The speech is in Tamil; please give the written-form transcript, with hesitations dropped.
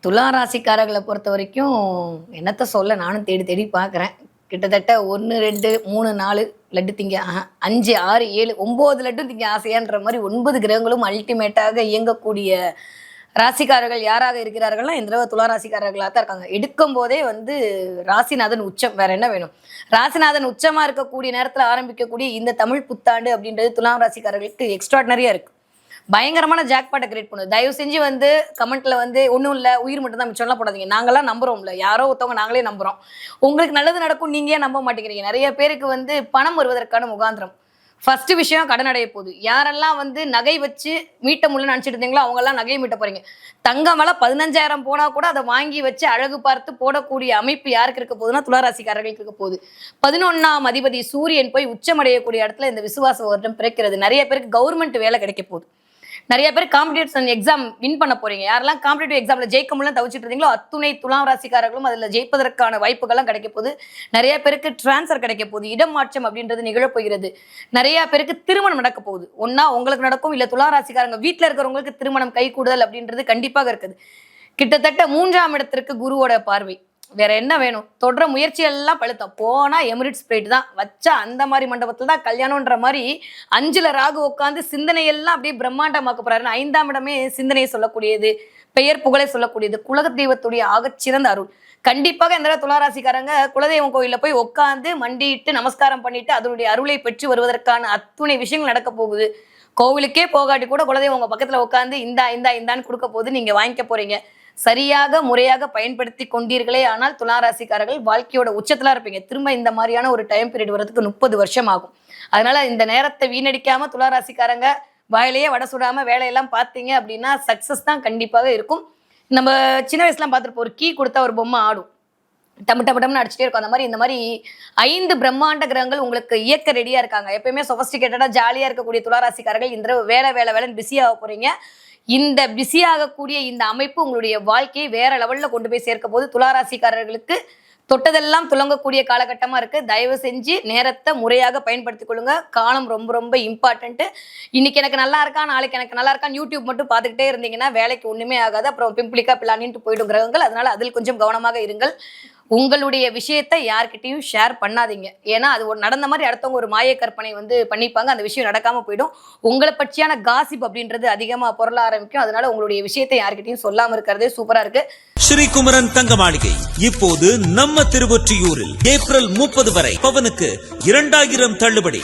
துலா ராசிக்காரர்களை பொறுத்த வரைக்கும் என்னத்த சொல்ல, நானும் தேடி தேடி பார்க்குறேன். கிட்டத்தட்ட 1 2 3 4 லட்டு திங்க 5 6 7 9 லட்டு திங்க ஆசையான்ற மாதிரி 9 கிரகங்களும் அல்டிமேட்டாக இயங்கக்கூடிய ராசிக்காரர்கள் யாராக இருக்கிறார்கள்னா இந்த தடவை துலா ராசிக்காரர்களாக தான் இருக்காங்க. எடுக்கும் போதே ராசிநாதன் உச்சம், வேற என்ன வேணும்? ராசிநாதன் உச்சமா இருக்கக்கூடிய நேரத்தில் ஆரம்பிக்கக்கூடிய இந்த தமிழ் புத்தாண்டு அப்படின்றது துலாம் ராசிக்காரர்களுக்கு எக்ஸ்ட்ராடினரியா இருக்கு. பயங்கரமான ஜாக்பாட்டை கிரியேட் பண்ணுது. தயவு செஞ்சு கமெண்ட்ல ஒன்றும் இல்லை, உயிர் மட்டும் தான் மிச்சம்லாம் போடாதீங்க. நாங்களாம் நம்புறோம்ல, யாரோ ஒருத்தவங்க நாங்களே நம்புறோம். உங்களுக்கு நல்லது நடக்கும், நீங்க ஏன் நம்ப மாட்டேங்கிறீங்க? நிறைய பேருக்கு பணம் வருவதற்கான முகாந்திரம். ஃபர்ஸ்ட் விஷயம் கடன் அடைய போகுது. யாரெல்லாம் நகை வச்சு மீட்ட முடியலன்னு நினச்சிட்டு இருந்தீங்களோ அவங்கெல்லாம் நகையை மீட்ட போறீங்க. தங்கம் மேல 15,000 போனா கூட அதை வாங்கி வச்சு அழகு பார்த்து போடக்கூடிய அமைப்பு யாருக்கு இருக்க போகுதுன்னா துளாராசிக்காரர்களுக்கு இருக்க போகுது. 11ஆம் அதிபதி சூரியன் போய் உச்சமடையக்கூடிய இடத்துல இந்த விசுவாச வருடம் பிறக்கிறது. நிறைய பேருக்கு கவர்மெண்ட் வேலை கிடைக்க போகுது. நிறைய பேர் காம்படிட்டிவ் எக்ஸாம் வின் பண்ண போறீங்க. யாரெல்லாம் காம்படிட்டிவ் எக்ஸாம்ல ஜெயிக்க முடியல தவிச்சிட்டு இருந்தீங்களோ அத்துணை துலாம் ராசிக்காரர்களும் அதுல ஜெயிப்பதற்கான வாய்ப்புகள்லாம் கிடைக்க போகுது. நிறைய பேருக்கு டிரான்ஸ்ஃபர் கிடைக்க போகுது. இடம் மாற்றம் அப்படின்றது நிகழப்போகிறது. நிறைய பேருக்கு திருமணம் நடக்க போகுது. ஒன்னா உங்களுக்கு நடக்கும், இல்ல துலா ராசிக்காரங்க வீட்டுல இருக்கிறவங்களுக்கு திருமணம் கை கூடுதல் அப்படின்றது கண்டிப்பாக இருக்குது. கிட்டத்தட்ட 3ஆம் இடத்திற்கு குருவோட பார்வை. வேற என்ன வேணும்? தொடர முயற்சிகள் எல்லாம் பழுத்தம். போனா எமிரேட்ஸ் பிளேட் தான் வச்சா அந்த மாதிரி மண்டபத்துல தான் கல்யாணம்ன்ற மாதிரி 5ல் ராகு உட்காந்து சிந்தனையெல்லாம் அப்படியே பிரம்மாண்டமாக்க போறாரு. 5ஆம் இடமே சிந்தனையை சொல்லக்கூடியது, பெயர் புகழை சொல்லக்கூடியது, குலக தெய்வத்துடைய ஆகச்சிறந்த அருள். கண்டிப்பாக இந்த துளாராசிக்காரங்க குலதெய்வம் கோயில போய் உட்காந்து மண்டிட்டு நமஸ்காரம் பண்ணிட்டு அதனுடைய அருளை பெற்று வருவதற்கான அத்துணை விஷயங்கள் நடக்க போகுது. கோவிலுக்கே போகாட்டி கூட குலதெய்வம் உங்க பக்கத்துல உட்காந்து இந்தான்னு கொடுக்க போது நீங்க வாங்கிக்க போறீங்க. சரியாக முறையாக பயன்படுத்தி கொண்டீர்களே ஆனால் துளாராசிக்காரர்கள் வாழ்க்கையோட உச்சத்துல இருப்பீங்க. திரும்ப இந்த மாதிரியான ஒரு டைம் பீரியட் வரதுக்கு 30 வருஷம் ஆகும். அதனால இந்த நேரத்தை வீணடிக்காம துளாராசிக்காரங்க வாயிலேயே வடை சுடாம வேலையெல்லாம் பார்த்தீங்க அப்படின்னா சக்சஸ் தான் கண்டிப்பாக இருக்கும். நம்ம சின்ன வயசுலாம் பார்த்துருப்போம், ஒரு கீ கொடுத்தா ஒரு பொம்மை ஆடும், டம்னு அடிச்சுட்டே இருக்கும். அந்த மாதிரி இந்த மாதிரி 5 பிரம்மாண்ட கிரகங்கள் உங்களுக்கு இயக்க ரெடியா இருக்காங்க. எப்பயுமே சொபஸ்டிகேட்டடா ஜாலியா இருக்கக்கூடிய துளாராசிக்காரர்கள் இந்த வேலைன்னு பிஸியாக போறீங்க. இந்த பிஸி ஆகக்கூடிய இந்த அமைப்பு உங்களுடைய வாழ்க்கையை வேற லெவல்ல கொண்டு போய் சேர்க்க போது துளாராசிக்காரர்களுக்கு தொட்டதெல்லாம் துலங்கக்கூடிய காலகட்டமா இருக்கு. தயவு செஞ்சு நேரத்தை முறையாக பயன்படுத்திக் கொள்ளுங்க. காலம் ரொம்ப ரொம்ப இம்பார்ட்டன்ட். இன்னைக்கு எனக்கு நல்லா இருக்கா, நாளைக்கு எனக்கு நல்லா இருக்கான்னு யூடியூப் மட்டும் பார்த்துக்கிட்டே இருந்தீங்கன்னா வேலைக்கு ஒண்ணுமே ஆகாது. அப்புறம் பிம்பிளிக்கா பிளானின்ட்டு போயிடும் கிரகங்கள். அதனால அதில் கொஞ்சம் கவனமாக இருங்கள். உங்களுடைய விஷயத்தை யார்கிட்டையும் ஷேர் பண்ணாதீங்க. ஏன்னா அது நடந்த மாதிரி அடுத்தவங்க ஒரு மாய கற்பனை பண்ணிப்பாங்க. அந்த விஷயம் நடக்காம போயிடும். உங்களை பற்றியான காசிப் அப்படின்றது அதிகமா பொருள ஆரம்பிக்கும். அதனால உங்களுடைய விஷயத்தை யார்கிட்டையும் சொல்லாம இருக்கிறதே சூப்பரா இருக்கு. ஸ்ரீகுமரன் தங்க மாளிகை இப்போது நம்ம திருவொற்றியூரில் ஏப்ரல் 30 வரை பவனுக்கு 2000 தள்ளுபடி.